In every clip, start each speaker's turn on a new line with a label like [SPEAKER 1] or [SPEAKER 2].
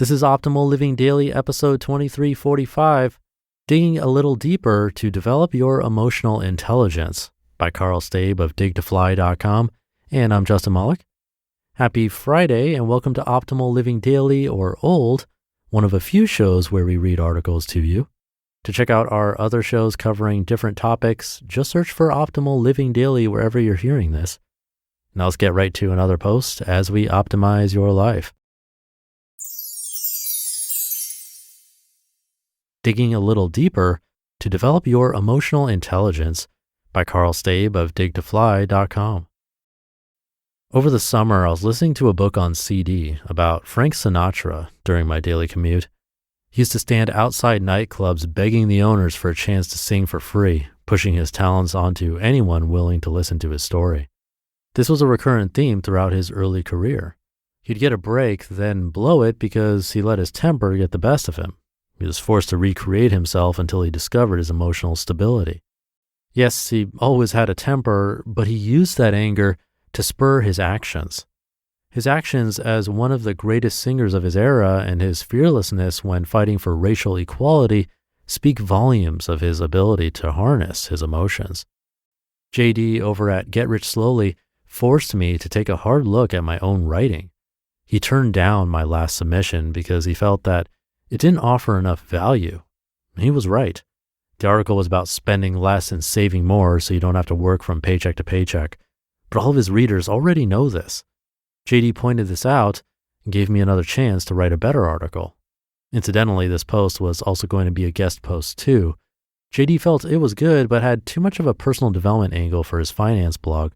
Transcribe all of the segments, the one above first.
[SPEAKER 1] This is Optimal Living Daily, episode 2345, Digging a Little Deeper to Develop Your Emotional Intelligence by Karl Staib of DigToFly.com, and I'm Justin Malik. Happy Friday, and welcome to Optimal Living Daily, or OLD, one of a few shows where we read articles to you. To check out our other shows covering different topics, just search for Optimal Living Daily wherever you're hearing this. Now let's get right to another post as we optimize your life. Digging a Little Deeper to Develop Your Emotional Intelligence by Karl Staib of DigToFly.com. Over the summer, I was listening to a book on CD about Frank Sinatra during my daily commute. He used to stand outside nightclubs begging the owners for a chance to sing for free, pushing his talents onto anyone willing to listen to his story. This was a recurrent theme throughout his early career. He'd get a break, then blow it because he let his temper get the best of him. He was forced to recreate himself until he discovered his emotional stability. Yes, he always had a temper, but he used that anger to spur his actions. His actions as one of the greatest singers of his era and his fearlessness when fighting for racial equality speak volumes of his ability to harness his emotions. JD over at Get Rich Slowly forced me to take a hard look at my own writing. He turned down my last submission because he felt that it didn't offer enough value. He was right. The article was about spending less and saving more so you don't have to work from paycheck to paycheck. But all of his readers already know this. JD pointed this out and gave me another chance to write a better article. Incidentally, this post was also going to be a guest post too. JD felt it was good but had too much of a personal development angle for his finance blog.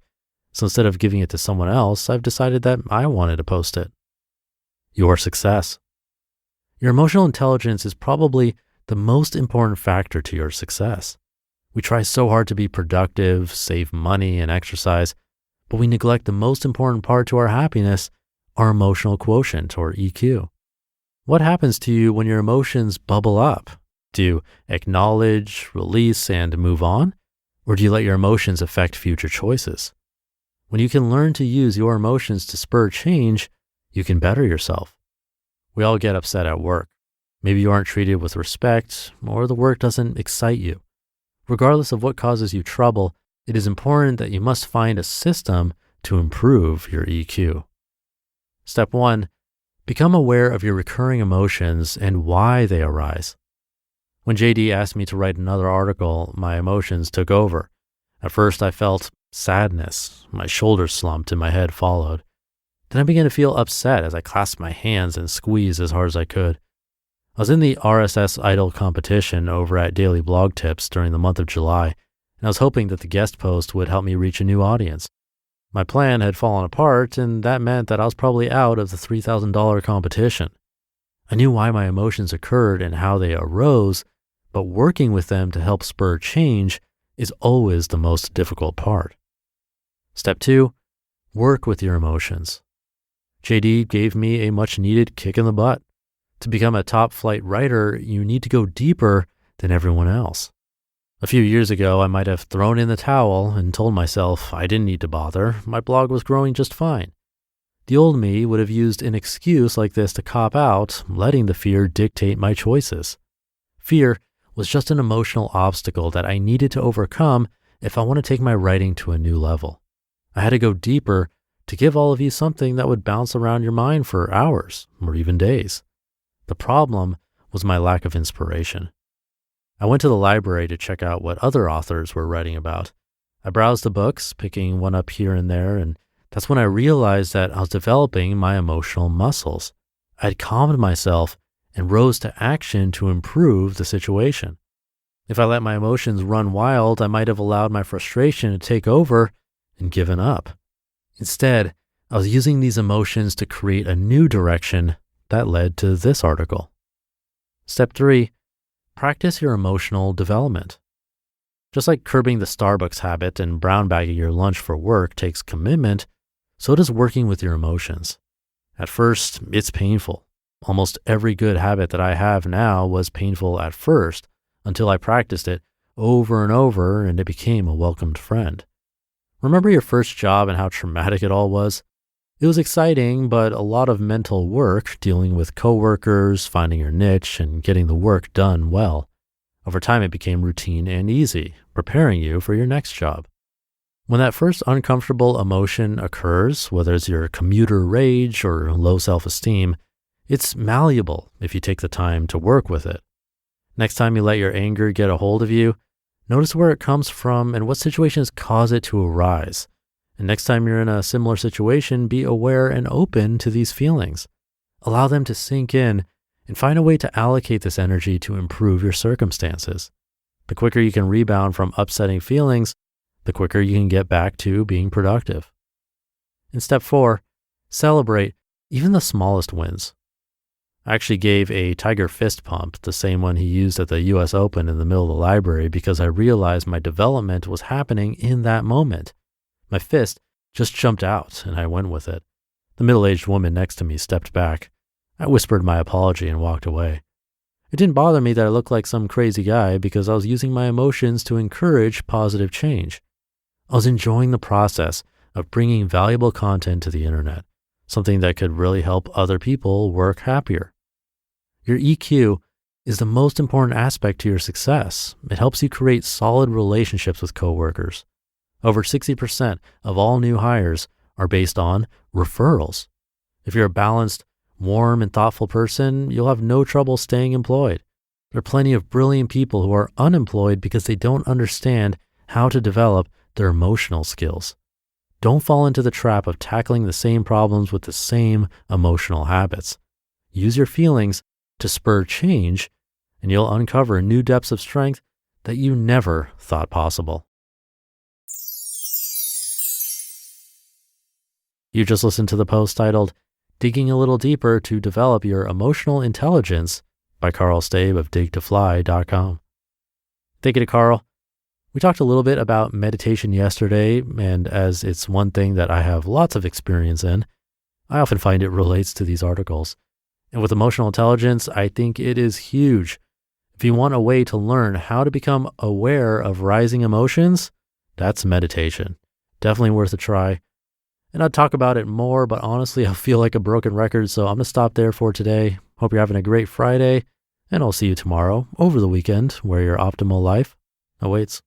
[SPEAKER 1] So instead of giving it to someone else, I've decided that I wanted to post it. Your success. Your emotional intelligence is probably the most important factor to your success. We try so hard to be productive, save money, and exercise, but we neglect the most important part to our happiness, our emotional quotient, or EQ. What happens to you when your emotions bubble up? Do you acknowledge, release, and move on? Or do you let your emotions affect future choices? When you can learn to use your emotions to spur change, you can better yourself. We all get upset at work. Maybe you aren't treated with respect, or the work doesn't excite you. Regardless of what causes you trouble, it is important that you must find a system to improve your EQ. Step 1, become aware of your recurring emotions and why they arise. When JD asked me to write another article, my emotions took over. At first, I felt sadness. My shoulders slumped and my head followed. Then I began to feel upset as I clasped my hands and squeezed as hard as I could. I was in the RSS Idol competition over at Daily Blog Tips during the month of July, and I was hoping that the guest post would help me reach a new audience. My plan had fallen apart, and that meant that I was probably out of the $3,000 competition. I knew why my emotions occurred and how they arose, but working with them to help spur change is always the most difficult part. Step 2, work with your emotions. JD gave me a much-needed kick in the butt. To become a top-flight writer, you need to go deeper than everyone else. A few years ago, I might have thrown in the towel and told myself I didn't need to bother. My blog was growing just fine. The old me would have used an excuse like this to cop out, letting the fear dictate my choices. Fear was just an emotional obstacle that I needed to overcome if I want to take my writing to a new level. I had to go deeper to give all of you something that would bounce around your mind for hours or even days. The problem was my lack of inspiration. I went to the library to check out what other authors were writing about. I browsed the books, picking one up here and there, and that's when I realized that I was developing my emotional muscles. I'd calmed myself and rose to action to improve the situation. If I let my emotions run wild, I might have allowed my frustration to take over and given up. Instead, I was using these emotions to create a new direction that led to this article. Step 3, practice your emotional development. Just like curbing the Starbucks habit and brown bagging your lunch for work takes commitment, so does working with your emotions. At first, it's painful. Almost every good habit that I have now was painful at first until I practiced it over and over and it became a welcomed friend. Remember your first job and how traumatic it all was? It was exciting, but a lot of mental work dealing with coworkers, finding your niche, and getting the work done well. Over time, it became routine and easy, preparing you for your next job. When that first uncomfortable emotion occurs, whether it's your commuter rage or low self-esteem, it's malleable if you take the time to work with it. Next time you let your anger get a hold of you, notice where it comes from and what situations cause it to arise. And next time you're in a similar situation, be aware and open to these feelings. Allow them to sink in and find a way to allocate this energy to improve your circumstances. The quicker you can rebound from upsetting feelings, the quicker you can get back to being productive. In step 4, celebrate even the smallest wins. I actually gave a tiger fist pump, the same one he used at the US Open in the middle of the library, because I realized my development was happening in that moment. My fist just jumped out and I went with it. The middle-aged woman next to me stepped back. I whispered my apology and walked away. It didn't bother me that I looked like some crazy guy because I was using my emotions to encourage positive change. I was enjoying the process of bringing valuable content to the internet, something that could really help other people work happier. Your EQ is the most important aspect to your success. It helps you create solid relationships with coworkers. Over 60% of all new hires are based on referrals. If you're a balanced, warm, and thoughtful person, you'll have no trouble staying employed. There are plenty of brilliant people who are unemployed because they don't understand how to develop their emotional skills. Don't fall into the trap of tackling the same problems with the same emotional habits. Use your feelings to spur change, and you'll uncover new depths of strength that you never thought possible. You just listened to the post titled, Digging a Little Deeper to Develop Your Emotional Intelligence by Karl Staib of DigToFly.com. Thank you to Karl. We talked a little bit about meditation yesterday, and as it's one thing that I have lots of experience in, I often find it relates to these articles. And with emotional intelligence, I think it is huge. If you want a way to learn how to become aware of rising emotions, that's meditation. Definitely worth a try. And I'd talk about it more, but honestly, I feel like a broken record, so I'm going to stop there for today. Hope you're having a great Friday, and I'll see you tomorrow over the weekend where your optimal life awaits.